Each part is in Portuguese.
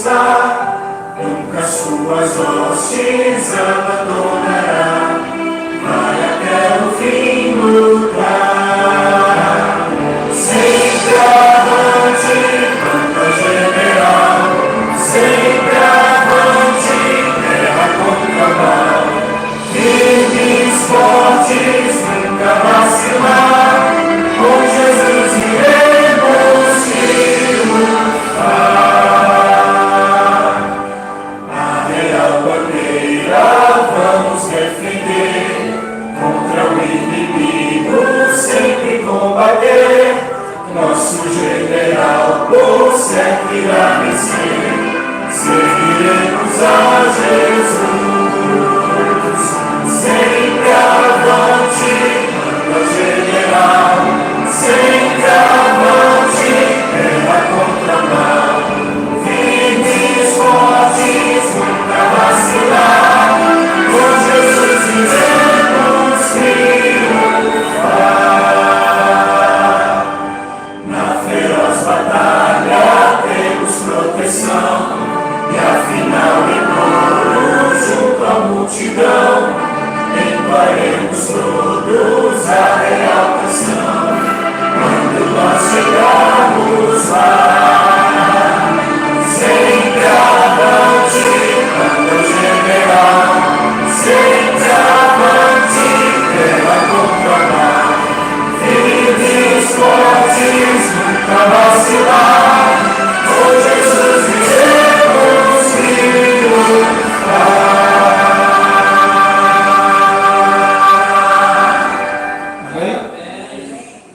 está, nunca suas hostes abandonará, vai até o fim lutar. Sempre avante, banda general, sempre avante, guerra contra o mal, firmes, fortes, nunca vacilar, com Jesus iremos triunfar. A real bandeira vamos defender, contra o inimigo sempre combater. Nosso general por sempre irá vencer, seguiremos a Jesus. Sempre avante, banda general, sempre avante, guerra contra o mal, firmes, fortes, nunca vacilar, com Jesus iremos triunfar. Na feroz batalha temos proteção, e afinal em coro junto à multidão entoaremos todos a real canção quando nós chegarmos lá. Sempre avante, banda general, sempre avante, guerra contra o mal, firmes, fortes, nunca vacilar, com Jesus iremos triunfar. Amém?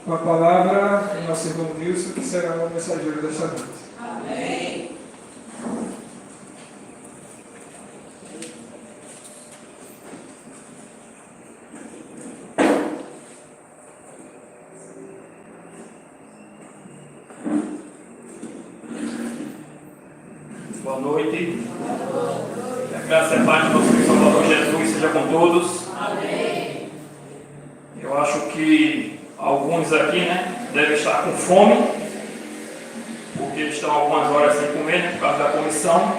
Com a palavra, o nosso irmão Wilson, que será o mensageiro desta noite. Amém. Boa noite. Que a graça e a paz do nosso Senhor Salvador Jesus seja com todos. Amém. Eu acho que alguns aqui, devem estar com fome, porque estão algumas horas sem comer, por causa da comissão.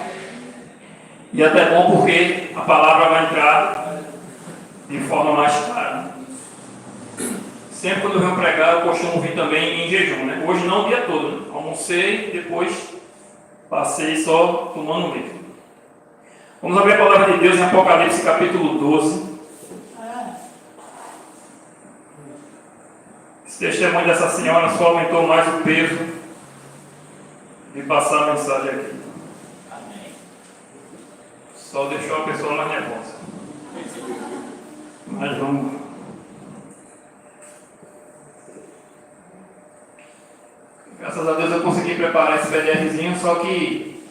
E até bom porque a palavra vai entrar de forma mais clara. Sempre quando eu venho pregar, eu costumo vir também em jejum, Hoje não o dia todo, Almocei, depois passei só tomando líquido. Vamos abrir a palavra de Deus em Apocalipse capítulo 12. Esse testemunho dessa senhora só aumentou mais o peso de passar a mensagem aqui. Só deixou a pessoa mais nervosa. Mas vamos. Graças a Deus eu consegui preparar esse PDRzinho, só que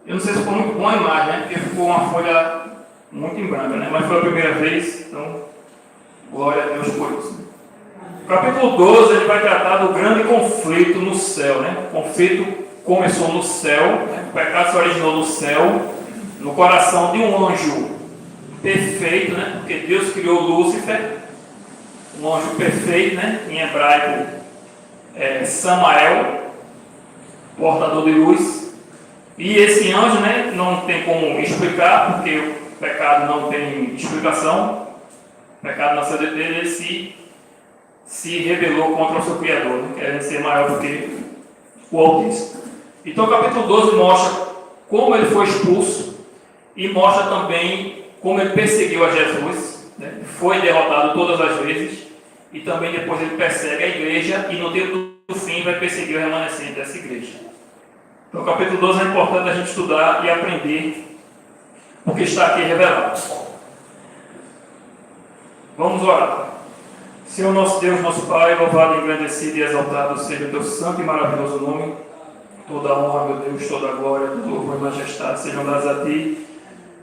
eu não sei se ficou muito boa a imagem, porque ficou uma folha muito em branco, mas foi a primeira vez, então glória a Deus por isso. O capítulo 12 ele vai tratar do grande conflito no céu, O conflito começou no céu, O pecado se originou no céu, no coração de um anjo perfeito, Porque Deus criou Lúcifer, um anjo perfeito, Em hebraico Samael, portador de luz. E esse anjo, não tem como explicar, porque o pecado não tem explicação. O pecado nasceu dele, ele se rebelou contra o seu Criador, querendo ser maior do que o Altíssimo. Então o capítulo 12 mostra como ele foi expulso e mostra também como ele perseguiu a Jesus, foi derrotado todas as vezes, e também depois ele persegue a igreja e no tempo do fim vai perseguir o remanescente dessa igreja. Então o capítulo 12 é importante a gente estudar e aprender o que está aqui revelado. Vamos orar. Senhor nosso Deus, nosso Pai, louvado, engrandecido e exaltado seja o teu santo e maravilhoso nome. Toda a honra, meu Deus, toda a glória, todo louvor e majestade sejam dados a Ti.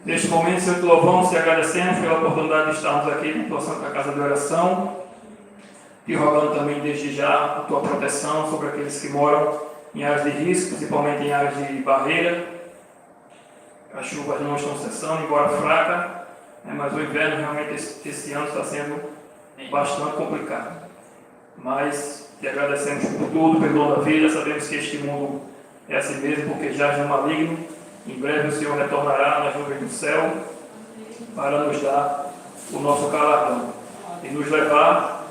Neste momento, Senhor, te louvamos e agradecemos pela oportunidade de estarmos aqui na tua santa casa de oração, e rogando também desde já a tua proteção sobre aqueles que moram em áreas de risco, principalmente em áreas de barreira. As chuvas não estão cessando, embora fraca, mas o inverno realmente esse ano está sendo bastante complicado. Mas te agradecemos por tudo, pelo dom da vida. Sabemos que este mundo é assim mesmo, porque jaz no maligno. Em breve o Senhor retornará nas nuvens do céu para nos dar o nosso galardão e nos levar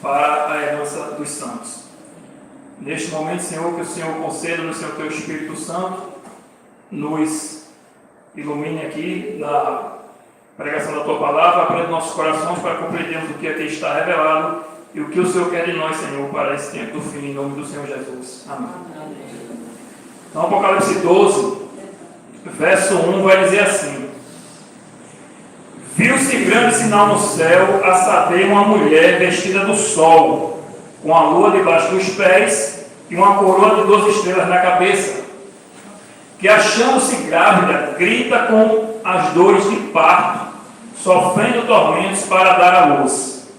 para a herança dos santos. Neste momento, Senhor, que o Senhor conceda no Senhor Teu Espírito Santo, nos ilumine aqui na pregação da Tua Palavra, abra nossos corações para compreendermos o que aqui está revelado e o que o Senhor quer de nós, Senhor, para esse tempo do fim, em nome do Senhor Jesus. Amém. Então, Apocalipse 12, verso 1 vai dizer assim: viu-se grande sinal no céu, a saber, uma mulher vestida do sol, com a lua debaixo dos pés e uma coroa de 12 estrelas na cabeça, que, achando-se grávida, grita com as dores de parto, sofrendo tormentos para dar à luz.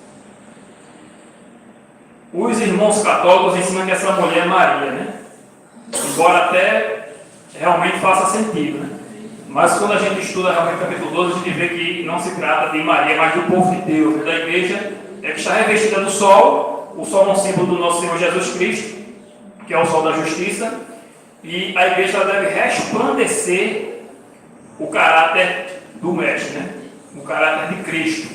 Os irmãos católicos ensinam que essa mulher é Maria, né? Embora até realmente faça sentido, né? Mas quando a gente estuda realmente o capítulo 12, a gente vê que não se trata de Maria, mas do povo de Deus, né? Da igreja, que está revestida do sol. O sol é um símbolo do nosso Senhor Jesus Cristo, que é o sol da justiça, e a igreja deve resplandecer o caráter do Mestre, né? O caráter de Cristo.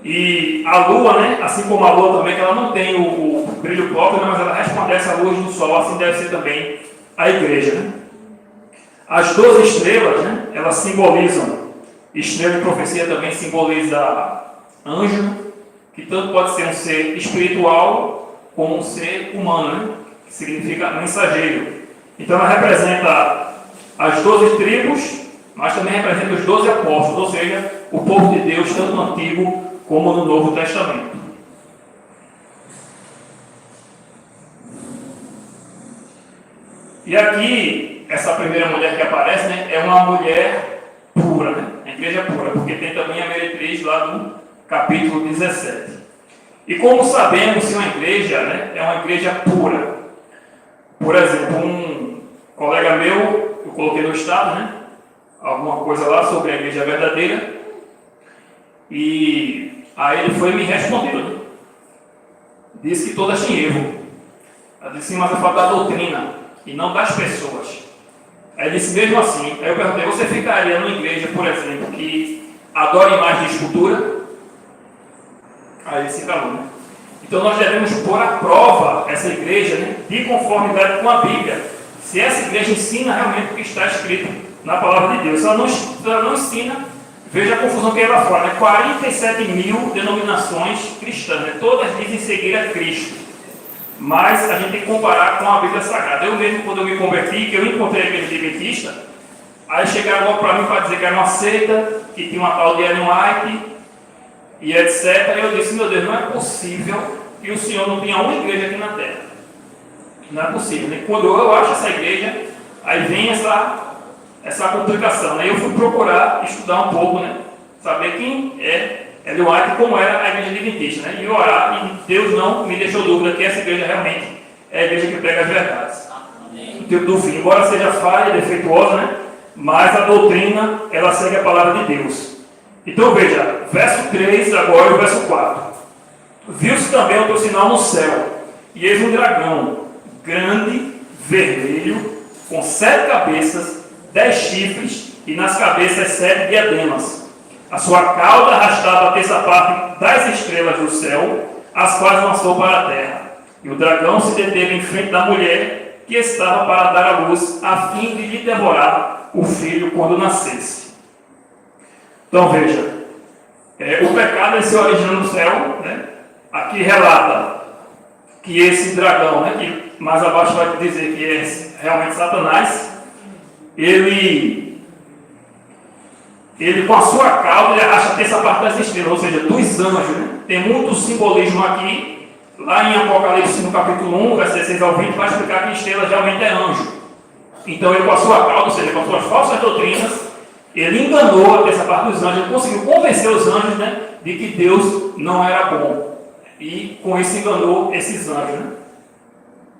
E a lua, né? Assim como a lua também, que ela não tem o brilho próprio, mas ela resplandece a luz do sol, assim deve ser também a igreja, né? As 12 estrelas, né? Elas simbolizam, estrela de profecia também simboliza anjo, que tanto pode ser um ser espiritual como um ser humano, né? Que significa mensageiro. Então ela representa as 12 tribos, mas também representa os 12 apóstolos, ou seja, o povo de Deus, tanto no Antigo como no Novo Testamento. E aqui, essa primeira mulher que aparece, né, é uma mulher pura, né? A igreja pura, porque tem também a meretriz lá do capítulo 17. E como sabemos se uma igreja, né, é uma igreja pura? Por exemplo, um colega meu, eu coloquei no estado, né, alguma coisa lá sobre a igreja verdadeira, e aí ele foi e me respondeu, né? Disse que todas têm erro. Eu disse, mas eu falo da doutrina e não das pessoas. Aí ele disse, mesmo assim, aí eu perguntei, você ficaria numa igreja, por exemplo, que adora imagens de escultura? Aí ele se calou, né? Então nós devemos pôr à prova essa igreja, né, de conformidade com a Bíblia. Se essa igreja ensina realmente o que está escrito na palavra de Deus. Se ela não ensina, veja a confusão que é lá fora, né? 47 mil denominações cristãs, né? Todas dizem seguir a Cristo. Mas a gente tem que comparar com a Bíblia Sagrada. Eu mesmo, quando eu me converti, que eu encontrei a igreja adventista, aí chegaram logo para mim para dizer que era uma seita, que tinha uma tal de Ellen White, e etc. E eu disse, meu Deus, não é possível que o Senhor não tenha uma igreja aqui na Terra. Não é possível, né? Quando eu acho essa igreja, aí vem essa complicação, né? Eu fui procurar estudar um pouco, né? Saber quem é Ellen White, como era a igreja adventista, né? E orar, e Deus não me deixou dúvida que essa igreja realmente é a igreja que prega as verdades. No tempo do fim, embora seja falha, defeituosa, né? Mas a doutrina, ela segue a palavra de Deus. Então veja, verso 3 agora e o verso 4. Viu-se também outro sinal no céu, e eis um dragão, grande, vermelho, com 7 cabeças, 10 chifres, e nas cabeças 7 diademas. A sua cauda arrastava a terça parte das estrelas do céu, as quais lançou para a terra. E o dragão se deteve em frente da mulher, que estava para dar à luz, a fim de lhe devorar o filho quando nascesse. Então veja, o pecado ele se origina no céu, né? Aqui relata que esse dragão, né, que mais abaixo vai dizer que é realmente Satanás, ele com a sua cauda ele arrasta a terça parte das estrelas, ou seja, dos anjos, né? Tem muito simbolismo aqui, lá em Apocalipse no capítulo 1, verso 16 ao 20, vai explicar que estrela realmente é anjo. Então ele com a sua cauda, ou seja, com as suas falsas doutrinas, ele enganou a terça parte dos anjos, ele conseguiu convencer os anjos, né, de que Deus não era bom. E com isso enganou esses anjos, né?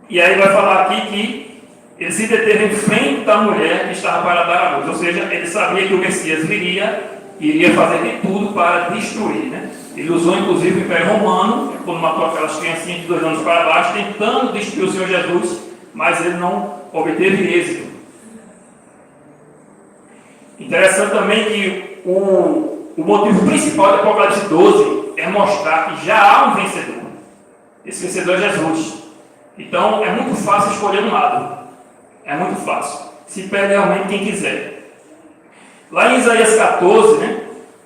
E aí vai falar aqui que ele se deteve em frente da mulher que estava para dar à luz. Ou seja, ele sabia que o Messias viria e iria fazer de tudo para destruir, né? Ele usou inclusive o Império Romano, quando matou aquelas criancinhas de 2 anos para baixo, tentando destruir o Senhor Jesus, mas ele não obteve êxito. Interessante também que o motivo principal do Apocalipse 12 é mostrar que já há um vencedor. Esse vencedor é Jesus. Então é muito fácil escolher um lado. É muito fácil. Se perde realmente quem quiser. Lá em Isaías 14, né,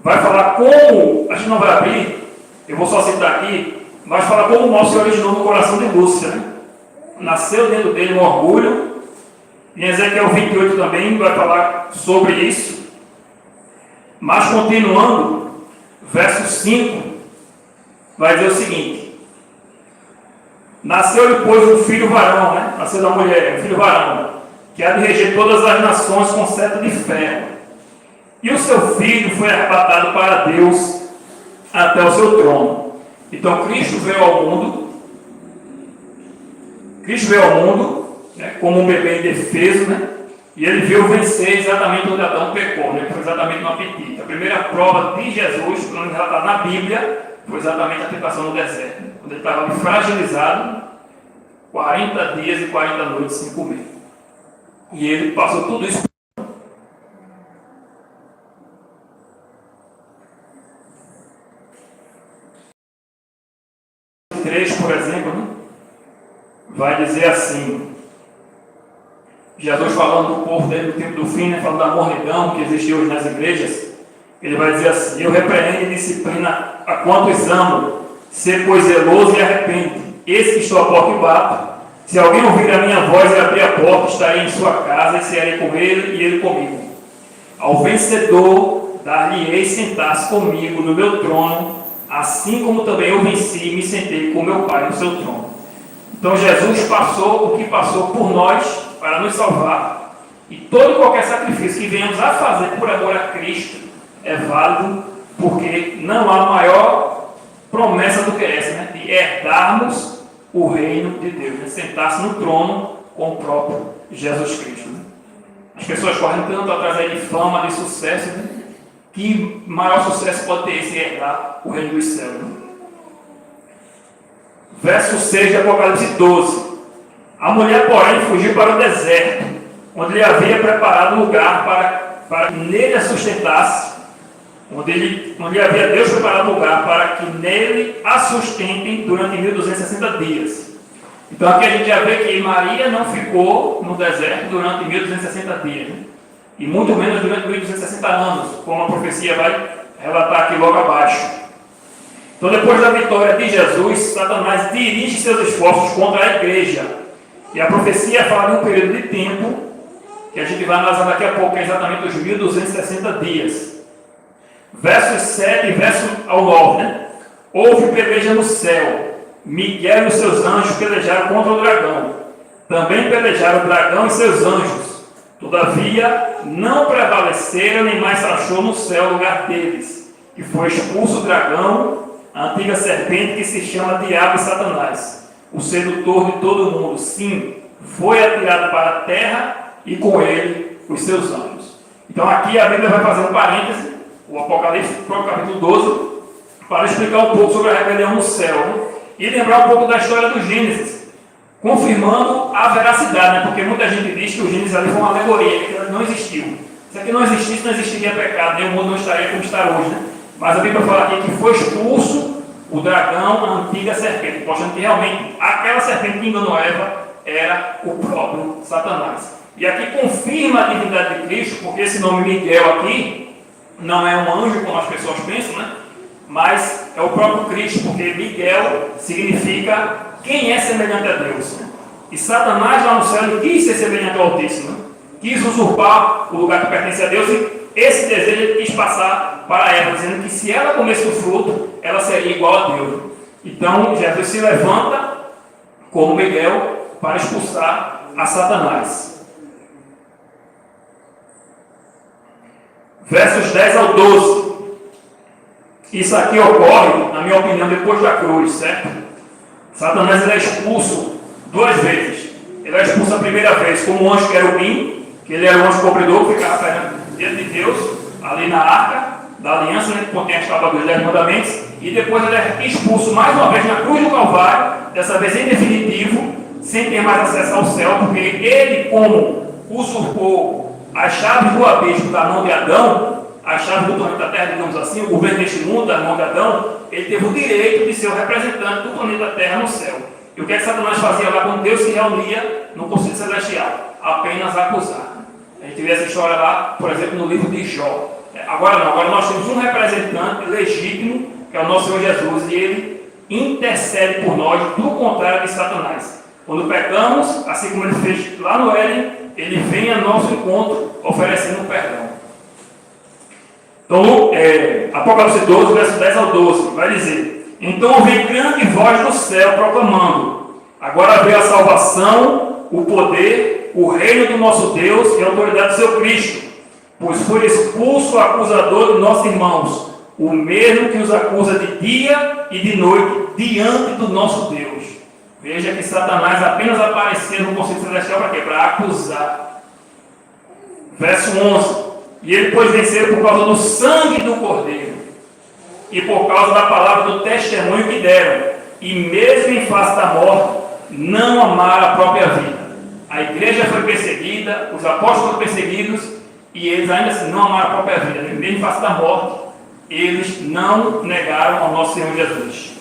vai falar como, a gente não vai abrir, eu vou só citar aqui, vai falar como o mal se originou no coração de Lúcifer. Né? Nasceu dentro dele um orgulho. Em Ezequiel 28 também vai falar sobre isso. Mas continuando, verso 5, vai dizer o seguinte: nasceu-lhe, pois, um filho varão, né? Nasceu da mulher, um filho varão, que há de reger todas as nações com seta de ferro. E o seu filho foi arrebatado para Deus até o seu trono. Então Cristo veio ao mundo. Né, como um bebê indefeso, né? E ele veio vencer exatamente onde Adão pecou, né? Foi exatamente no apetite. A primeira prova de Jesus, quando ele está na Bíblia, foi exatamente a tentação no deserto, quando ele estava fragilizado, 40 dias e 40 noites sem comer. E ele passou tudo isso. 3, por exemplo, né? Vai dizer assim: Jesus falando do povo dele no tempo do fim, né? Falando da mornidão que existe hoje nas igrejas, ele vai dizer assim: eu repreendo e disciplina a quantos amo, ser pois zeloso e arrepende. Esse que estou à porta e bato. Se alguém ouvir a minha voz e abrir a porta, estarei em sua casa e cearei com ele e ele comigo. Ao vencedor dar-lhe-ei sentar-se comigo no meu trono, assim como também eu venci e me sentei com meu Pai no seu trono. Então Jesus passou o que passou por nós para nos salvar. E todo e qualquer sacrifício que venhamos a fazer por amor a Cristo é válido, porque não há maior promessa do que essa, né? De herdarmos o reino de Deus, né? Sentar-se no trono com o próprio Jesus Cristo. Né? As pessoas correm tanto atrás aí de fama, de sucesso, né? Que maior sucesso pode ter esse herdar o reino dos céus. Né? Verso 6 de Apocalipse 12. A mulher, porém, fugiu para o deserto, onde lhe havia preparado lugar para que nele a sustentasse, onde lhe havia Deus preparado lugar para que nele a sustentem durante 1260 dias. Então aqui a gente já vê que Maria não ficou no deserto durante 1260 dias, né? E muito menos durante 1260 anos, como a profecia vai relatar aqui logo abaixo. Então, depois da vitória de Jesus, Satanás dirige seus esforços contra a igreja. E a profecia fala de um período de tempo, que a gente vai analisar daqui a pouco, que é exatamente os 1260 dias. Versos 7 e verso ao 9, né? Houve peleja no céu. Miguel e os seus anjos pelejaram contra o dragão. Também pelejaram o dragão e seus anjos. Todavia, não prevaleceram, nem mais achou no céu o lugar deles. E foi expulso o dragão, a antiga serpente que se chama Diabo e Satanás, o sedutor de todo mundo. Sim, foi atirado para a terra e com ele os seus anjos. Então aqui a Bíblia vai fazer um parêntese, o Apocalipse, capítulo 12, para explicar um pouco sobre a rebelião no céu, né? E lembrar um pouco da história do Gênesis, confirmando a veracidade, né? Porque muita gente diz que o Gênesis ali foi uma alegoria, que não existiu. Se aqui não existisse, não existiria pecado, nem o mundo não estaria como está hoje, né? Mas a Bíblia fala aqui que foi expulso o dragão, a antiga serpente, mostrando que realmente aquela serpente que enganou Eva era o próprio Satanás. E aqui confirma a divindade de Cristo, porque esse nome Miguel aqui não é um anjo, como as pessoas pensam, né? Mas é o próprio Cristo, porque Miguel significa quem é semelhante a Deus. E Satanás lá no céu ele quis ser semelhante ao Altíssimo, né? Quis usurpar o lugar que pertence a Deus, e esse desejo ele quis passar para Eva, dizendo que se ela comesse o fruto, ela seria igual a Deus. Então Jesus se levanta como Miguel para expulsar a Satanás. Versos 10 ao 12. Isso aqui ocorre, na minha opinião, depois da cruz, certo? Satanás ele é expulso 2 vezes. Ele é expulso a primeira vez como um anjo querubim, que ele era o anjo cobridor que ficava diante de Deus, ali na arca da aliança, né, que contém as tábuas dos 10 mandamentos, e depois ele é expulso mais uma vez na cruz do Calvário, dessa vez em definitivo, sem ter mais acesso ao céu, porque ele, como usurpou as chaves do abismo da mão de Adão, a chave do planeta Terra, digamos assim, o governo deste mundo, da mão de Adão, ele teve o direito de ser o representante do planeta Terra no céu. E o que é que Satanás fazia lá quando Deus se reunia no Conselho Celestial? Apenas acusar. A gente vê essa história lá, por exemplo, no livro de Jó. Agora não, agora nós temos um representante legítimo, que é o nosso Senhor Jesus, e ele intercede por nós, do contrário de Satanás. Quando pecamos, assim como ele fez lá no Éden, ele vem a nosso encontro oferecendo perdão. Então, Apocalipse 12, verso 10 ao 12, vai dizer: então ouvi grande voz do céu proclamando: agora veio a salvação, o poder, o reino do nosso Deus e a autoridade do seu Cristo, pois foi expulso o acusador de nossos irmãos, o mesmo que os acusa de dia e de noite diante do nosso Deus. Veja que Satanás apenas apareceu no Conselho Celestial para quê? Para acusar. Verso 11: e ele pôs vencer por causa do sangue do Cordeiro e por causa da palavra do testemunho que deram, e mesmo em face da morte não amaram a própria vida. A igreja foi perseguida, os apóstolos foram perseguidos, e eles ainda assim não amaram a própria vida. Mesmo em face da morte, eles não negaram ao nosso Senhor Jesus.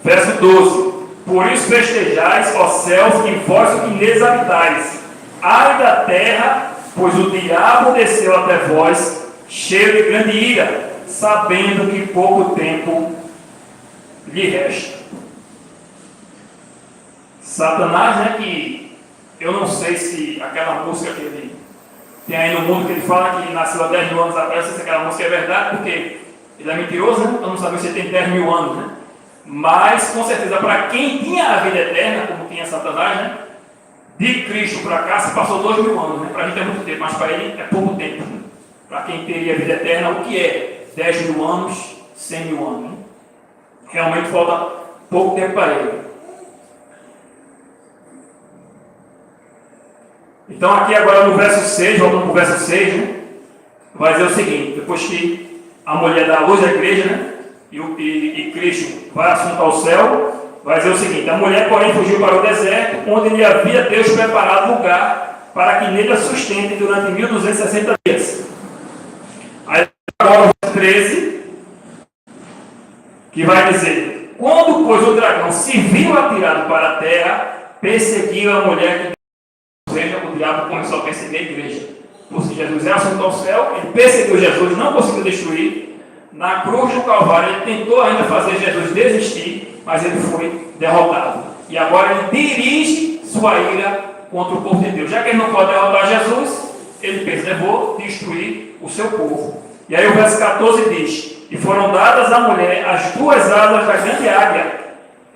Verso 12: por isso festejais, ó céus, e vós que neles habitais. Ai da terra, pois o diabo desceu até vós, cheio de grande ira, sabendo que pouco tempo lhe resta. Satanás, né, que eu não sei se aquela música que ele tem aí no mundo, que ele fala que nasceu há 10 mil anos atrás, se aquela música é verdade, porque ele é mentiroso, né? Eu não sabia se ele tem 10 mil anos, né? Mas, com certeza, para quem tinha a vida eterna, como tinha Satanás, né? De Cristo para cá se passou 2 mil anos, né? Para a gente é muito tempo, mas para ele é pouco tempo. Né? Para quem teria a vida eterna, o que é 10 mil anos, 100 mil anos? Né? Realmente falta pouco tempo para ele. Então aqui agora no verso 6, voltando para o verso 6, né? Vai dizer o seguinte: depois que a mulher dá a luz à igreja, né? E Cristo vai assunto ao céu, vai dizer o seguinte: a mulher, porém, fugiu para o deserto, onde lhe havia Deus preparado lugar para que nele a sustente durante 1260 dias. Aí agora o verso 13, que vai dizer: quando, pois, o dragão se viu atirado para a terra, perseguiu a mulher que, ou seja, o diabo começou a perseguir a igreja. Ou seja, Jesus é assunto ao céu, ele perseguiu Jesus, não conseguiu destruir. Na cruz do Calvário, ele tentou ainda fazer Jesus desistir, mas ele foi derrotado. E agora ele dirige sua ira contra o povo de Deus. Já que ele não pode derrotar Jesus, ele pensa: eu vou destruir o seu povo. E aí o verso 14 diz: e foram dadas à mulher as 2 asas da grande águia,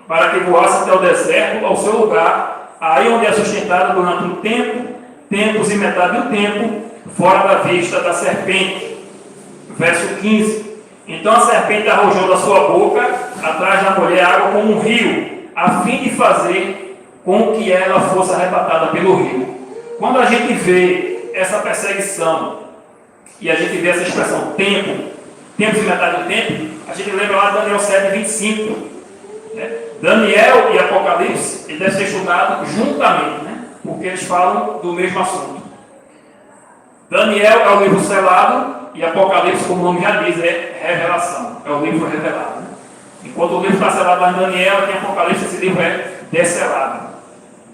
para que voasse até o deserto, ao seu lugar, aí onde é sustentada durante um tempo, tempos e metade do tempo, fora da vista da serpente. Verso 15: então a serpente arrojou da sua boca, atrás da mulher, água como um rio, a fim de fazer com que ela fosse arrebatada pelo rio. Quando a gente vê essa perseguição, e a gente vê essa expressão tempos e metade do tempo, a gente lembra lá de Daniel 7, 25. Né? Daniel e Apocalipse, ele deve ser estudado juntamente, né? Porque eles falam do mesmo assunto. Daniel é o livro selado, e Apocalipse, como o nome já diz, é revelação, é o livro revelado. Né? Enquanto o livro está selado lá em Daniel, aqui em Apocalipse esse livro é desselado.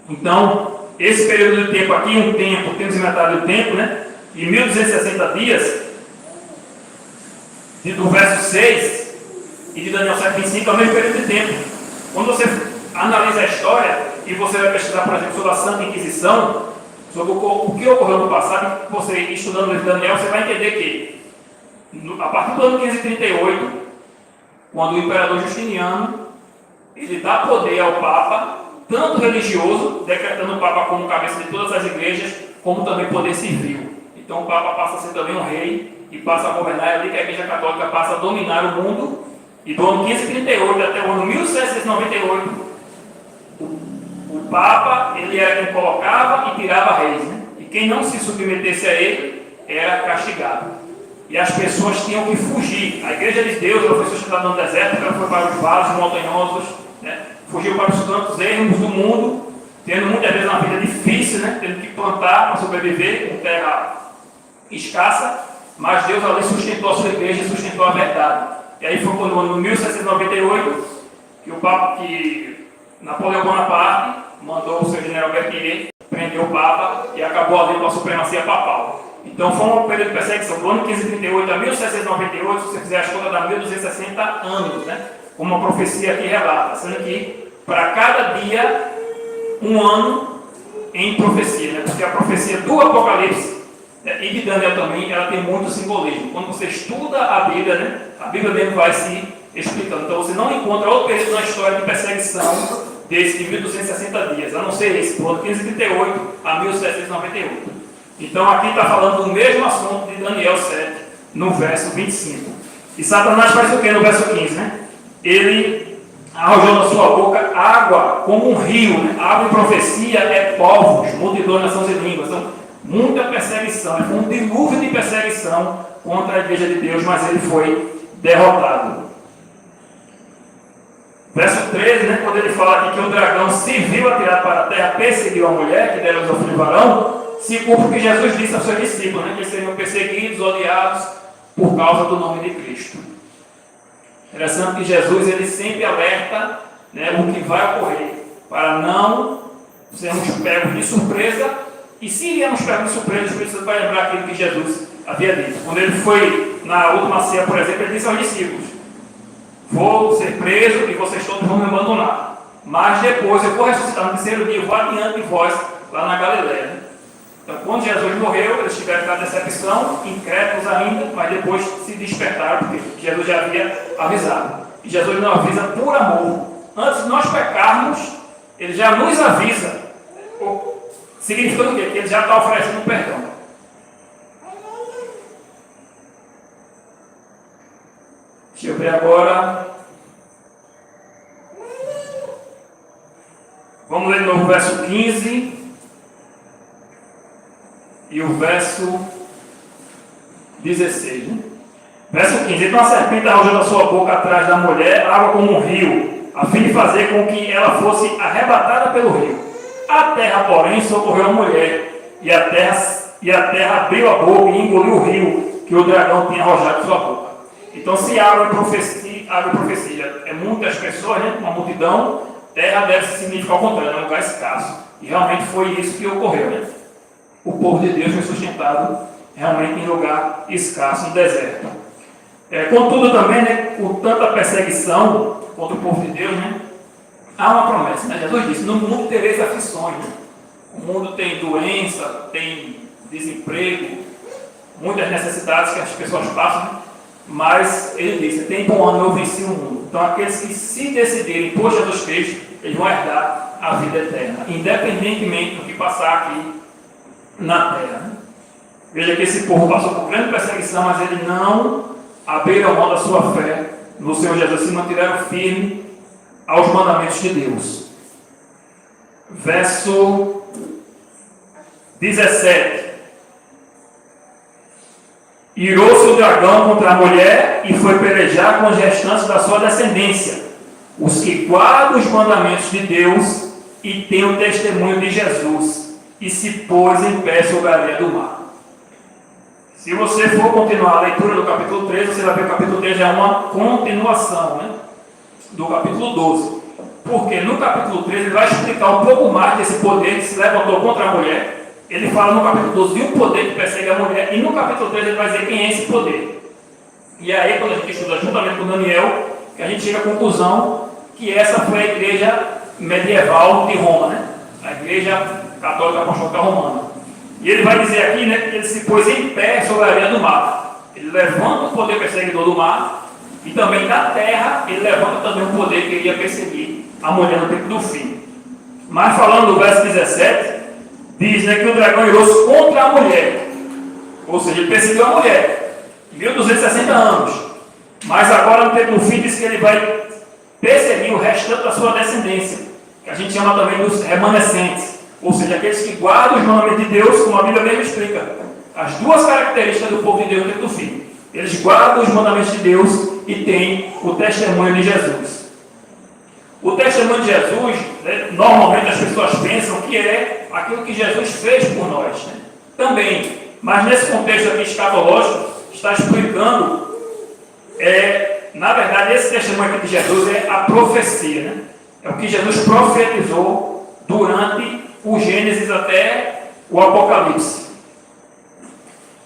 Então, esse período de tempo aqui, um tempo, tempos e metade do tempo, né? E 1260 dias, do verso 6 e de Daniel 7,25 é o mesmo período de tempo. Quando você analisa a história e você vai pesquisar, por exemplo, sobre a Santa Inquisição, sobre o que ocorreu no passado, você estudando o livro de Daniel, você vai entender que, a partir do ano 538, quando o imperador Justiniano, ele dá poder ao Papa, tanto religioso, decretando o Papa como cabeça de todas as igrejas, como também poder civil. Então o Papa passa a ser também um rei, e passa a governar, ali que a Igreja Católica passa a dominar o mundo, e do ano 1538 até o ano 1798, o Papa, ele era quem colocava e tirava reis, né? E quem não se submetesse a ele, era castigado. E as pessoas tinham que fugir. A Igreja de Deus, ela foi sustentada no deserto, ela foi para os vales montanhosos, né? Fugiu para os cantos ermos do mundo, tendo muitas vezes uma vida difícil, né? Tendo que plantar para sobreviver, com terra escassa, mas Deus ali sustentou a sua igreja e sustentou a verdade. E aí foi quando, no 1798, que Napoleão Bonaparte mandou o seu general Berthier prender o Papa e acabou ali com a supremacia papal. Então foi um período de perseguição do ano 1538 a 1798, se você fizer as contas, dá 1260 anos, né? Como uma profecia aqui relata, sendo que para cada dia, um ano em profecia, né? Porque a profecia do Apocalipse e de Daniel também, ela tem muito simbolismo. Quando você estuda a Bíblia, né? A Bíblia mesmo vai se explicando. Então você não encontra outro período na história de perseguição desse de 1260 dias, a não ser esse, do ano 1538 a 1798. Então aqui está falando do mesmo assunto de Daniel 7, no verso 25. E Satanás faz o que no verso 15, né? Ele arrojou na sua boca água como um rio, né? Água em profecia é povos, multidões, nações e línguas. Então, muita perseguição, foi um dilúvio de perseguição contra a igreja de Deus, mas ele foi derrotado. Verso 13, né, quando ele fala aqui que o dragão se viu atirado para a terra, perseguiu a mulher, que dera ao filho varão, se cumpre o que Jesus disse aos seus discípulos, né, que eles seriam perseguidos, odiados, por causa do nome de Cristo. Interessante que Jesus ele sempre alerta, né, o que vai ocorrer, para não sermos pegos de surpresa, e se iremos pegos de surpresa, o Espírito Santo vai lembrar aquilo que Jesus havia dito. Quando ele foi na última ceia, por exemplo, ele disse aos discípulos: vou ser preso e vocês todos vão me abandonar. Mas depois eu vou ressuscitar no terceiro dia, eu vou adiante de vós lá na Galileia. Então, quando Jesus morreu, eles tiveram aquela decepção, incrédulos ainda, mas depois se despertaram, porque Jesus já havia avisado. E Jesus não avisa por amor. Antes de nós pecarmos, ele já nos avisa. Significa o quê? Que ele já está oferecendo perdão. Deixa eu ver agora. Vamos ler de novo o verso 15 e o verso 16. Né? Verso 15. Então a serpente arrojou da sua boca atrás da mulher água como um rio, a fim de fazer com que ela fosse arrebatada pelo rio. A terra, porém, socorreu a mulher, e a terra abriu a boca e engoliu o rio que o dragão tinha arrojado de sua boca. Então, se água e profecia é muitas pessoas, né, uma multidão, terra deve significar o contrário, é um lugar escasso. E realmente foi isso que ocorreu. Né? O povo de Deus foi sustentado realmente em lugar escasso, no deserto. Contudo também, né, com tanta perseguição contra o povo de Deus, né, há uma promessa. Né? Jesus disse: no mundo tereis aflições. Né? O mundo tem doença, tem desemprego, muitas necessidades que as pessoas passam, né? Mas ele disse: tem bom ano, eu venci o mundo. Então aqueles que se decidirem por Jesus Cristo, eles vão herdar a vida eterna, independentemente do que passar aqui na terra. Né? Veja que esse povo passou por grande perseguição, mas eles não abriram mão da sua fé no Senhor Jesus, se mantiveram firmes aos mandamentos de Deus. Verso 17. Irou-se o dragão contra a mulher e foi pelejar com os restantes da sua descendência, os que guardam os mandamentos de Deus e têm o testemunho de Jesus, e se pôs em pé sobre a areia do mar. Se você for continuar a leitura do capítulo 13, você vai ver que o capítulo 13 é uma continuação, né, do capítulo 12. Porque no capítulo 13 ele vai explicar um pouco mais desse poder que se levantou contra a mulher. Ele fala no capítulo 12 de um poder que persegue a mulher, e no capítulo 13 ele vai dizer quem é esse poder. E aí, quando a gente estuda juntamente com Daniel, que a gente chega à conclusão que essa foi a igreja medieval de Roma, né? A igreja católica apostólica romana. E ele vai dizer aqui, né, que ele se pôs em pé sobre a areia do mar. Ele levanta o poder perseguidor do mar, e também da terra ele levanta também o poder que iria perseguir a mulher no tempo do fim. Mas falando do verso 17, diz, né, que o dragão irou-se contra a mulher, ou seja, ele perseguiu a mulher, 1260 anos, mas agora no tempo do fim diz que ele vai perseguir o restante da sua descendência, que a gente chama também dos remanescentes, ou seja, aqueles que guardam os mandamentos de Deus, como a Bíblia mesmo explica, as duas características do povo de Deus no tempo do fim. Eles guardam os mandamentos de Deus e têm o testemunho de Jesus. O testemunho de Jesus né, normalmente as pessoas pensam que é aquilo que Jesus fez por nós, né? Também, mas nesse contexto aqui escatológico, está explicando, na verdade, esse testemunho aqui de Jesus é a profecia, né? É o que Jesus profetizou durante o Gênesis até o Apocalipse.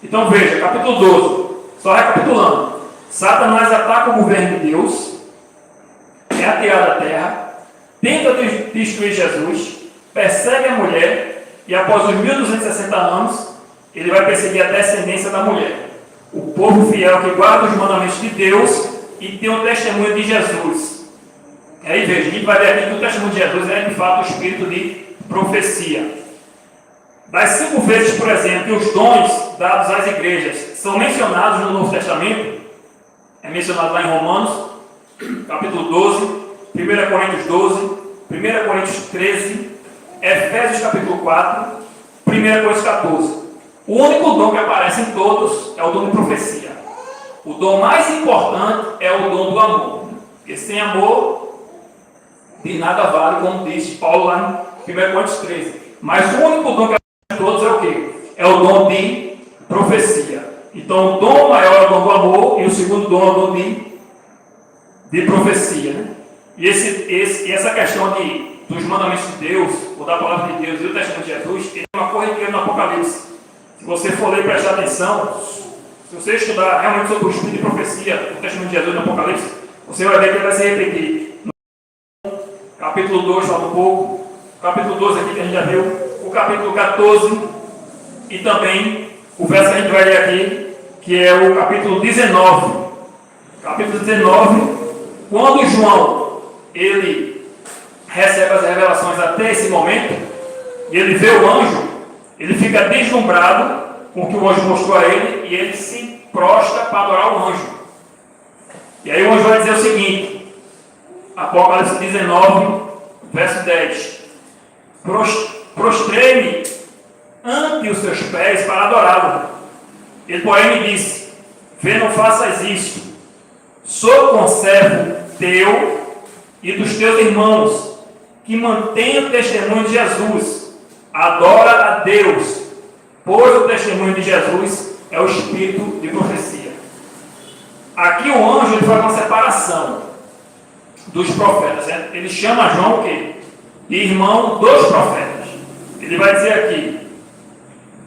Então veja, capítulo 12, só recapitulando: Satanás ataca o governo de Deus, é ateado à terra, tenta destruir Jesus, persegue a mulher, e após os 1260 anos, ele vai perseguir a descendência da mulher, o povo fiel que guarda os mandamentos de Deus e tem o testemunho de Jesus. Aí veja, a gente vai ver aqui que o testemunho de Jesus é de fato o espírito de profecia. Das 5 vezes, por exemplo, que os dons dados às igrejas são mencionados no Novo Testamento, é mencionado lá em Romanos, capítulo 12, 1 Coríntios 12, 1 Coríntios 13, Efésios capítulo 4, 1 Coríntios 14. O único dom que aparece em todos é o dom de profecia. O dom mais importante é o dom do amor. Porque sem amor, de nada vale, como diz Paulo lá em 1 Coríntios 13. Mas o único dom que aparece em todos é o quê? É o dom de profecia. Então o dom maior é o dom do amor e o segundo dom é o dom de profecia, né? E essa questão dos mandamentos de Deus, ou da palavra de Deus e do testemunho de Jesus, tem uma corriqueira no Apocalipse. Se você for ler e prestar atenção, se você estudar realmente sobre o espírito de profecia, o testemunho de Jesus no Apocalipse, você vai ver que ele vai se repetir. No capítulo 2 fala um pouco, o capítulo 12 aqui que a gente já viu, o capítulo 14 e também o verso que a gente vai ler aqui, que é o capítulo 19. Capítulo 19, quando João, ele recebe as revelações até esse momento, e ele vê o anjo, ele fica deslumbrado com o que o anjo mostrou a ele, e ele se prostra para adorar o anjo. E aí o anjo vai dizer o seguinte, Apocalipse 19, verso 10, prostrei-me ante os seus pés para adorá-lo. Ele, porém, me disse, vê, não faças isso, sou conservo teu e dos teus irmãos, que mantêm o testemunho de Jesus, adora a Deus, pois o testemunho de Jesus é o espírito de profecia. Aqui o anjo ele faz uma separação dos profetas, né? Ele chama João o quê? De irmão dos profetas. Ele vai dizer aqui,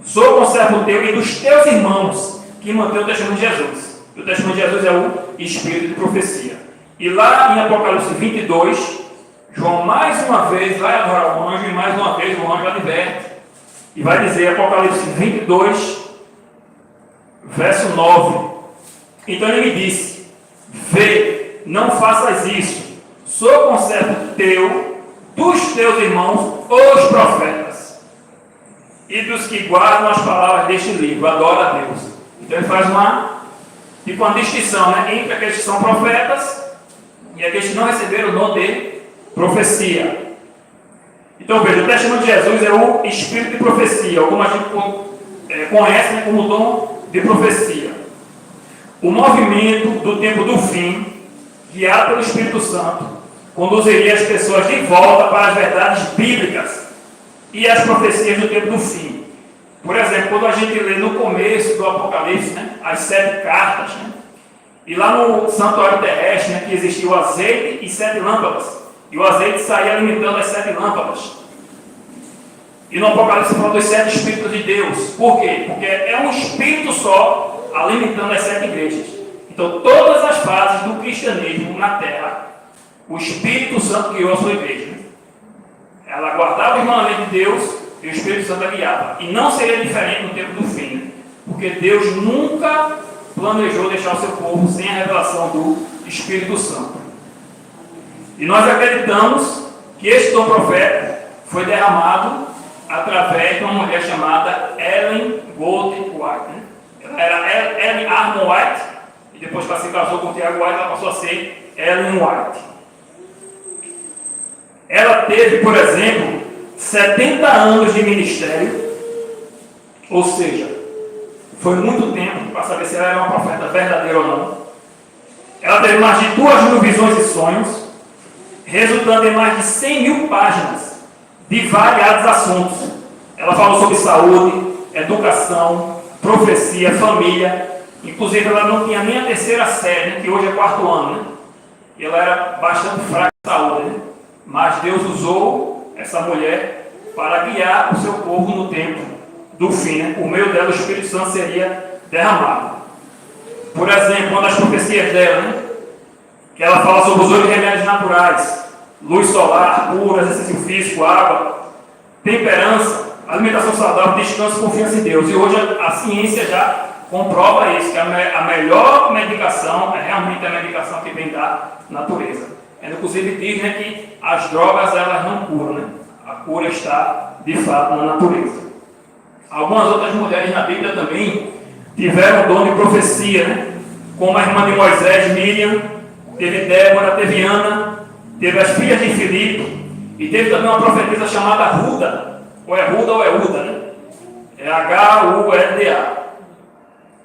sou conservo teu e dos teus irmãos, que mantêm o testemunho de Jesus. E o testemunho de Jesus é o espírito de profecia. E lá em Apocalipse 22, João mais uma vez vai adorar o anjo, e mais uma vez o anjo adverte. E vai dizer, Apocalipse 22, verso 9. Então ele me disse, vê, não faças isso, sou conservo teu, dos teus irmãos, os profetas, e dos que guardam as palavras deste livro, adora a Deus. Então ele faz uma distinção, né, entre aqueles que são profetas e aqueles que não receberam o dom de profecia. Então veja, o testemunho de Jesus é o espírito de profecia, ou como a gente conhece, né, como dom de profecia. O movimento do tempo do fim, guiado pelo Espírito Santo, conduziria as pessoas de volta para as verdades bíblicas e as profecias do tempo do fim. Por exemplo, quando a gente lê no começo do Apocalipse, né, as 7 cartas, né, e lá no santuário terrestre, né, que existia o azeite e 7 lâmpadas, e o azeite saía alimentando as 7 lâmpadas. E no Apocalipse fala dos 7 Espíritos de Deus. Por quê? Porque é um Espírito só alimentando as 7 igrejas. Então, todas as fases do cristianismo na Terra, o Espírito Santo guiou a sua igreja. Ela guardava os mandamentos de Deus e o Espírito Santo a guiava. E não seria diferente no tempo do fim, porque Deus nunca planejou deixar o seu povo sem a revelação do Espírito Santo. E nós acreditamos que este dom profético foi derramado através de uma mulher chamada Ellen Gold White. Né? Ela era Ellen Armour White, e depois que ela se casou com o Tiago White, ela passou a ser Ellen White. Ela teve, por exemplo, 70 anos de ministério, ou seja, foi muito tempo para saber se ela era uma profeta verdadeira ou não. Ela teve mais de 2.000 visões e sonhos. resultando em mais de 100 mil páginas de variados assuntos. Ela falou sobre saúde, educação, profecia, família. Inclusive, ela não tinha nem a terceira série, né, que hoje é 4º ano. Né? E ela era bastante fraca de saúde. Né? Mas Deus usou essa mulher para guiar o seu povo no tempo do fim. Né? Por meio dela, o Espírito Santo seria derramado. Por exemplo, uma das profecias dela, né? Que ela fala sobre os 8 remédios naturais: luz solar, cura, exercício físico, água, temperança, alimentação saudável, descanso e confiança em Deus. E hoje a ciência já comprova isso, que a melhor medicação é realmente a medicação que vem da natureza. Ela, inclusive, diz, né, que as drogas elas não curam, né? A cura está, de fato, na natureza. Algumas outras mulheres na Bíblia também tiveram o dom de profecia, né? Como a irmã de Moisés, Miriam, teve Débora, teve Ana, teve as filhas de Filipe, e teve também uma profetisa chamada Ruda, ou é Ruda ou é Uda, né? É H-U-L-D-A.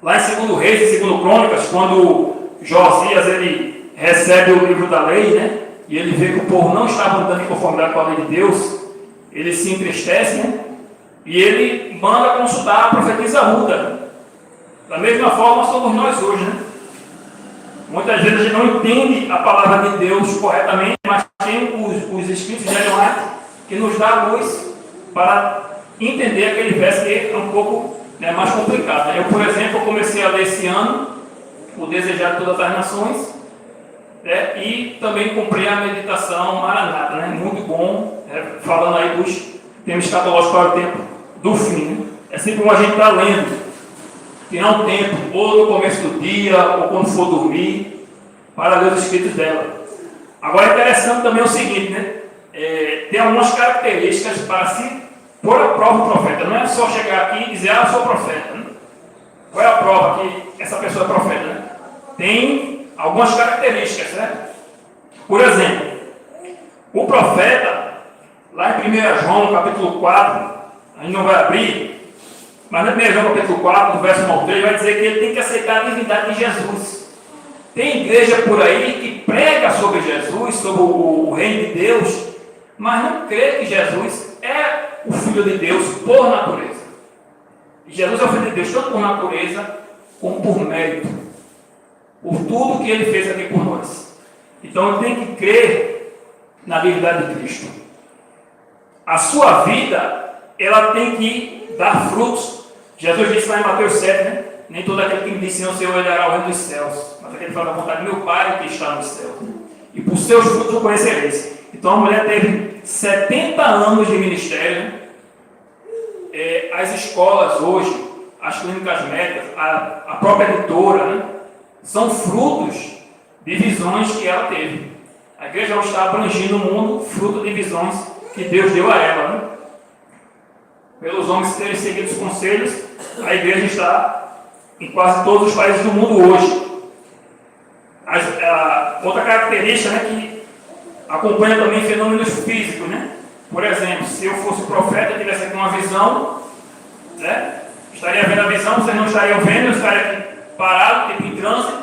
Lá em 2 Reis e 2 Crônicas, quando Josias ele recebe o livro da lei, né? E ele vê que o povo não estava andando em conformidade com a lei de Deus, ele se entristece, né? E ele manda consultar a profetisa Ruda. Da mesma forma somos nós hoje, né? Muitas vezes a gente não entende a palavra de Deus corretamente, mas tem os escritos de Ellen White que nos dá a luz para entender aquele verso que é um pouco, né, mais complicado. Eu, por exemplo, comecei a ler esse ano O Desejar de Todas as Nações, né, e também comprei a meditação Maranata, né, muito bom, falando aí dos temas escatológicos para o tempo do fim. Né? É sempre bom a gente estar lendo. Tirar um tempo, ou no começo do dia, ou quando for dormir, para ler os escritos dela. Agora é interessante também o seguinte, né? Tem algumas características para se pôr a prova o profeta. Não é só chegar aqui e dizer, eu sou profeta. Né? Qual é a prova que essa pessoa é profeta? Né? Tem algumas características, né? Por exemplo, o profeta, lá em 1 João, capítulo 4, a gente não vai abrir, mas no 1 João capítulo 4, do verso 1 ao 3, vai dizer que ele tem que aceitar a divindade de Jesus. Tem igreja por aí que prega sobre Jesus, sobre o reino de Deus, mas não crê que Jesus é o Filho de Deus por natureza. E Jesus é o Filho de Deus tanto por natureza como por mérito, por tudo que ele fez aqui por nós. Então ele tem que crer na divindade de Cristo. A sua vida, ela tem que dar frutos. Jesus disse lá em Mateus 7, né? Nem todo aquele que me disse o Senhor herdará o reino dos céus, mas aquele que faz a vontade do meu Pai que está nos céus. Né? E por seus frutos o conhecereis. Então a mulher teve 70 anos de ministério. Né? As escolas hoje, as clínicas médicas, a própria editora, né? São frutos de visões que ela teve. A igreja não está abrangindo o mundo, fruto de visões que Deus deu a ela. Né? Pelos homens terem seguido os conselhos, a igreja está em quase todos os países do mundo hoje. Outra característica, né, que acompanha também fenômenos físicos. Né? Por exemplo, se eu fosse profeta e tivesse aqui uma visão, né, estaria vendo a visão, vocês não estariam vendo, eu estaria aqui parado, tipo em trânsito,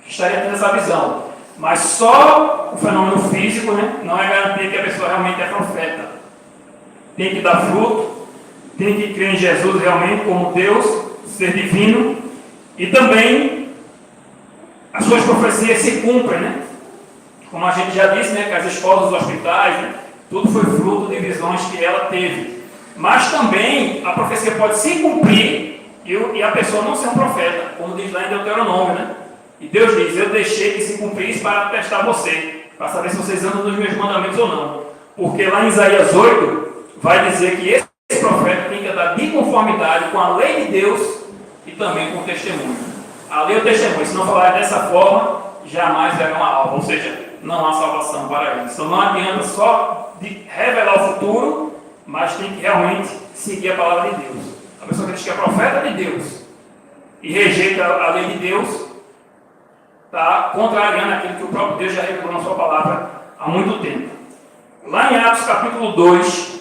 estaria tendo essa visão. Mas só o fenômeno físico, né, não é garantia que a pessoa realmente é profeta. Tem que dar fruto, tem que crer em Jesus realmente como Deus, ser divino, e também as suas profecias se cumprem, né? Como a gente já disse, né, que as escolas, os hospitais, né, tudo foi fruto de visões que ela teve. Mas também a profecia pode se cumprir e a pessoa não ser um profeta, como diz lá em Deuteronômio, né? E Deus diz, eu deixei que se cumprisse para testar você, para saber se vocês andam nos meus mandamentos ou não. Porque lá em Isaías 8, vai dizer que esse profeta tem que andar de conformidade com a lei de Deus e também com o testemunho. A lei e o testemunho, se não falar dessa forma, jamais verão a alma, ou seja, não há salvação para eles. Então não adianta só de revelar o futuro, mas tem que realmente seguir a palavra de Deus. A pessoa que diz que é profeta de Deus e rejeita a lei de Deus, está contrariando aquilo que o próprio Deus já revelou na sua palavra há muito tempo. Lá em Atos capítulo 2,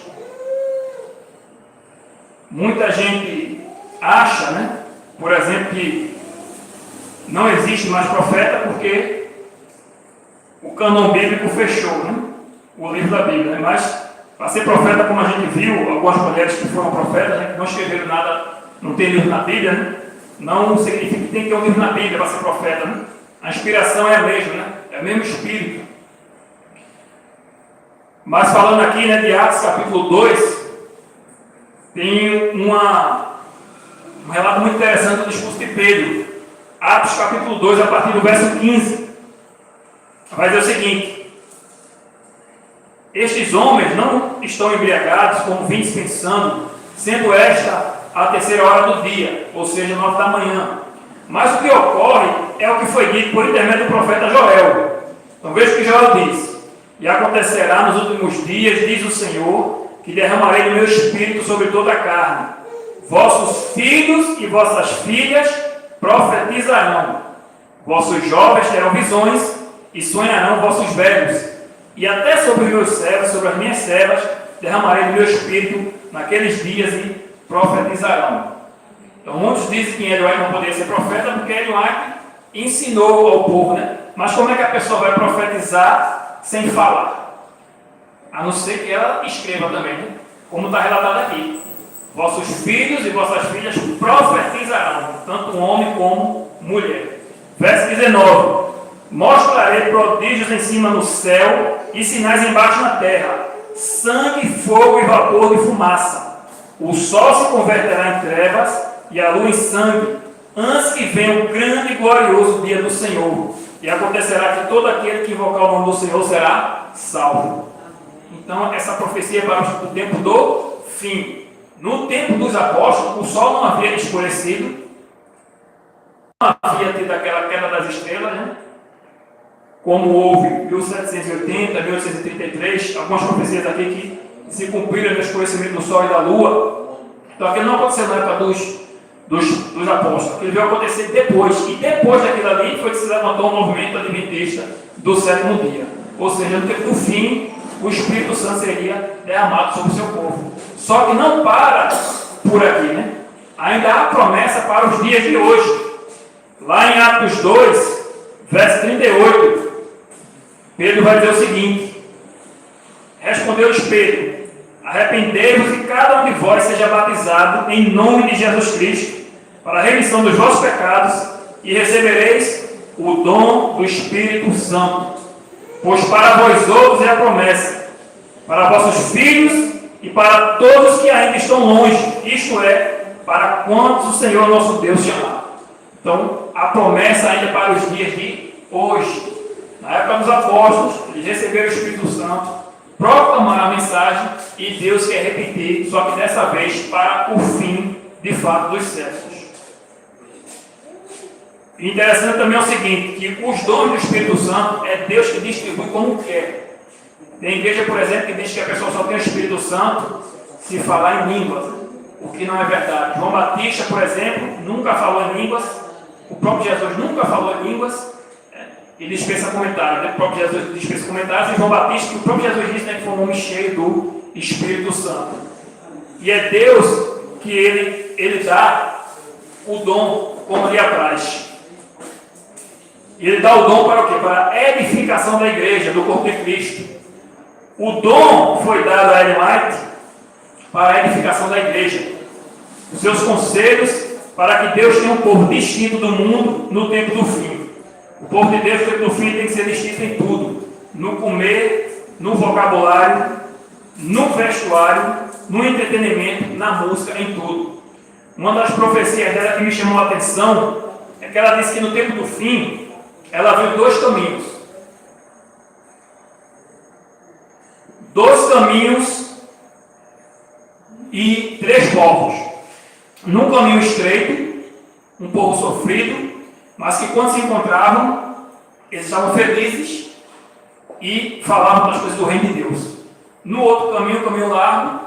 muita gente acha, né, por exemplo, que não existe mais profeta porque o cânon bíblico fechou, né? o livro da Bíblia, né? Mas para ser profeta, como a gente viu, algumas mulheres que foram profetas, né, que não escreveram nada, não tem livro na Bíblia, né? Não significa que tem que ter um livro na Bíblia para ser profeta, né? A inspiração é a mesma, né? É o mesmo espírito. Mas falando aqui, né, de Atos capítulo 2, tem um relato muito interessante do discurso de Pedro. Atos capítulo 2, a partir do verso 15, vai dizer o seguinte: estes homens não estão embriagados como vintes pensando, sendo esta a terceira hora do dia, ou seja, 9 da manhã. Mas o que ocorre é o que foi dito por intermédio do profeta Joel. Então veja o que Joel diz: e acontecerá nos últimos dias, diz o Senhor, que derramarei do meu espírito sobre toda a carne. Vossos filhos e vossas filhas profetizarão. Vossos jovens terão visões e sonharão vossos velhos. E até sobre os meus servos, sobre as minhas servas, derramarei do meu espírito naqueles dias e profetizarão. Então muitos dizem que Ellen White não poderia ser profeta porque Ellen White ensinou ao povo, né? Mas como é que a pessoa vai profetizar sem falar? A não ser que ela escreva também, né? Como está relatado aqui: vossos filhos e vossas filhas profetizarão, tanto homem como mulher. Verso 19: mostrarei prodígios em cima no céu e sinais embaixo na terra, sangue, fogo e vapor de fumaça. O sol se converterá em trevas e a lua em sangue, antes que venha o grande e glorioso dia do Senhor. E acontecerá que todo aquele que invocar o nome do Senhor será salvo. Então, essa profecia é para o tempo do fim. No tempo dos apóstolos, o sol não havia escurecido, não havia tido aquela queda das estrelas, né? Como houve em 1780, 1833, algumas profecias aqui que se cumpriram no escurecimento do sol e da lua. Então, aquilo não aconteceu na época dos apóstolos. Aquilo veio acontecer depois. E depois daquilo ali foi que se levantou o movimento adventista do sétimo dia. Ou seja, no tempo do fim, o Espírito Santo seria derramado sobre o seu povo. Só que não para por aqui, né? Ainda há promessa para os dias de hoje. Lá em Atos 2, verso 38, Pedro vai dizer o seguinte: respondeu-lhes Pedro: arrependei-vos e cada um de vós seja batizado em nome de Jesus Cristo para a remissão dos vossos pecados e recebereis o dom do Espírito Santo. Pois para vós outros é a promessa, para vossos filhos e para todos que ainda estão longe, isto é, para quantos o Senhor nosso Deus chamar. Então, a promessa ainda é para os dias de hoje. Na época dos apóstolos, eles receberam o Espírito Santo, proclamaram a mensagem e Deus quer repetir, só que dessa vez para o fim, de fato, dos séculos. Interessante também é o seguinte, que os dons do Espírito Santo é Deus que distribui como quer. Tem igreja, por exemplo, que diz que a pessoa só tem o Espírito Santo se falar em línguas, o que não é verdade. João Batista, por exemplo, nunca falou em línguas, o próprio Jesus nunca falou em línguas, e dispensa comentários, né? O próprio Jesus dispensa comentários, e João Batista, que o próprio Jesus disse, né, que foi um homem cheio do Espírito Santo. E é Deus que ele dá o dom como lhe apraz. E ele dá o dom para o quê? Para a edificação da igreja, do corpo de Cristo. O dom foi dado a Ellen White para a edificação da igreja. Os seus conselhos para que Deus tenha um povo distinto do mundo no tempo do fim. O povo de Deus no tempo do fim tem que ser distinto em tudo. No comer, no vocabulário, no vestuário, no entretenimento, na música, em tudo. Uma das profecias dela que me chamou a atenção é que ela disse que no tempo do fim ela viu dois caminhos. Dois caminhos e três povos. Num caminho estreito, um povo sofrido, mas que quando se encontravam, eles estavam felizes e falavam das coisas do reino de Deus. No outro caminho, um caminho largo,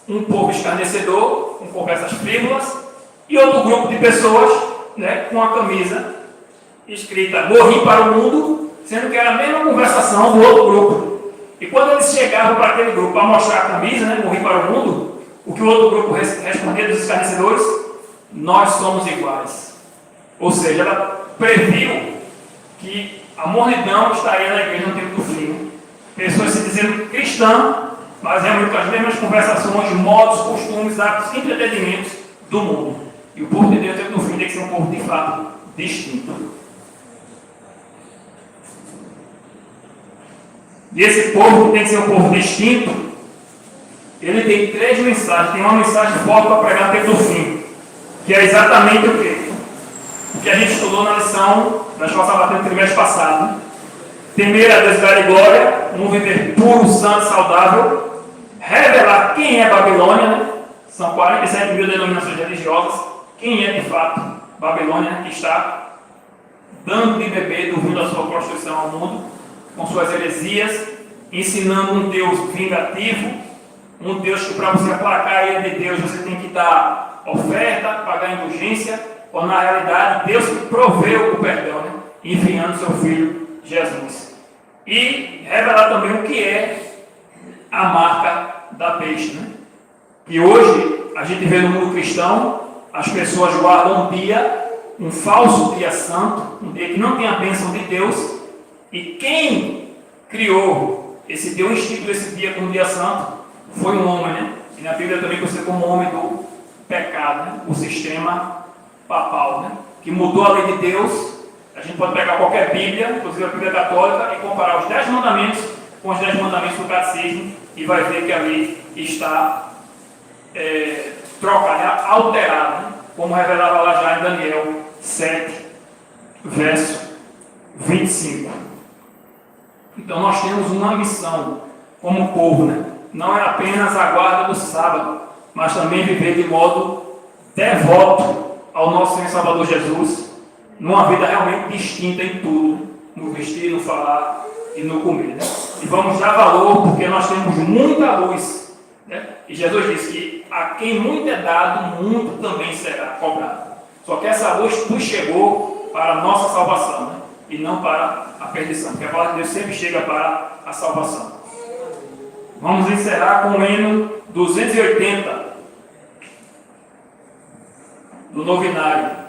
um povo escarnecedor, com conversas frívolas, e outro grupo de pessoas, né, com a camisa escrita "morri para o mundo", sendo que era a mesma conversação do outro grupo. E quando eles chegavam para aquele grupo para mostrar a camisa, né, "morri para o mundo", o que o outro grupo respondia dos escarnecedores: "nós somos iguais". Ou seja, ela previu que a mornidão estaria na igreja no tempo do fim. pessoas se dizendo cristã, mas realmente com as mesmas conversações, modos, costumes, hábitos, entretenimentos do mundo. E o povo de Deus, no fim, tem que ser um povo de fato distinto. E esse povo que tem que ser um povo distinto, ele tem 3 mensagens. Tem uma mensagem forte para pregar até do fim, que é exatamente o quê? O que a gente estudou na lição da Escola Sabatina do trimestre passado. Né? Temer a Deus, dar glória, um viver puro, santo, saudável, revelar quem é Babilônia, né? São 47 mil denominações religiosas. Quem é de fato Babilônia, né? Que está dando de beber do vinho da sua prostituição ao mundo, com suas heresias, ensinando um Deus vingativo, um Deus que para você aplacar a ira de Deus você tem que dar oferta, pagar indulgência, ou na realidade Deus que proveu o perdão, né? Enviando seu Filho Jesus. E revelar também o que é a marca da besta, né? E hoje a gente vê no mundo cristão as pessoas guardam um dia, um falso dia santo, um dia que não tem a bênção de Deus. E quem criou esse dia, instituiu esse dia como dia santo, foi um homem, né? E na Bíblia também conhecido como homem do pecado, né? O sistema papal, né? Que mudou a lei de Deus. A gente pode pegar qualquer Bíblia, inclusive a Bíblia Católica, e comparar os 10 mandamentos com os 10 mandamentos do catecismo, e vai ver que a lei está trocada, alterada, né? Como revelava lá já em Daniel 7, verso 25. Então nós temos uma missão como povo, né? Não é apenas a guarda do sábado, mas também viver de modo devoto ao nosso Senhor e Salvador Jesus, numa vida realmente distinta em tudo, no vestir, no falar e no comer, né? E vamos dar valor porque nós temos muita luz, né? E Jesus disse que a quem muito é dado, muito também será cobrado. Só que essa luz nos chegou para a nossa salvação, né? E não para a perdição, porque a palavra de Deus sempre chega para a salvação. Vamos encerrar com o hino 280 do novinário.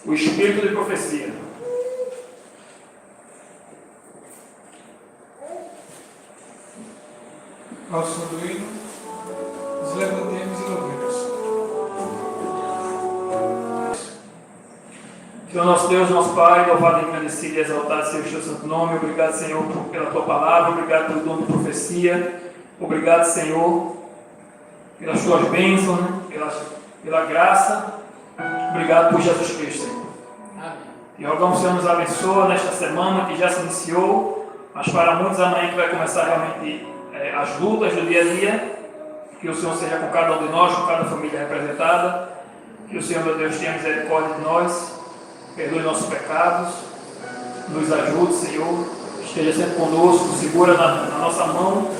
O espírito de profecia. Ao som do hino, nos levantemos e louvemos. Senhor nosso Deus, nosso Pai, louvado, engrandecido e exaltado seja o teu santo nome. Obrigado, Senhor, pela tua palavra. Obrigado pelo dom de profecia. Obrigado, Senhor, pelas tuas bênçãos, né? pela graça. Obrigado por Jesus Cristo, Senhor. Amém. E rogamos, Senhor, nos abençoa nesta semana que já se iniciou, mas para muitos amanhã que vai começar realmente as lutas do dia a dia. Que o Senhor seja com cada um de nós, com cada família representada. Que o Senhor, meu Deus, tenha misericórdia de nós, perdoe nossos pecados, nos ajude, Senhor, esteja sempre conosco, segura na nossa mão,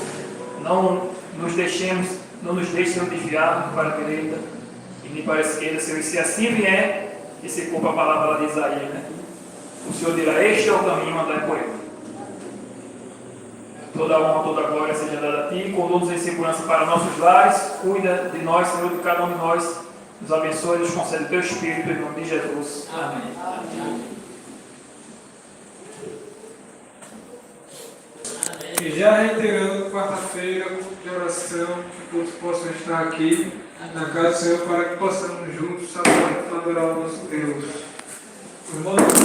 não nos deixe, Senhor, desviar para a direita e nem para a esquerda, Senhor. E se assim vier, que se cumpra a palavra lá de Isaías, né? O Senhor dirá: este é o caminho, andai por ele. Toda a honra, toda a glória seja dada a Ti, conduz-nos em segurança para nossos lares, cuida de nós, Senhor, de cada um de nós, nos abençoe e nos concede o Teu Espírito, em nome de Jesus. Amém. E já reiterando, quarta-feira, de oração, que todos possam estar aqui na casa do Senhor, para que possamos juntos adorar o nosso Deus. Irmão,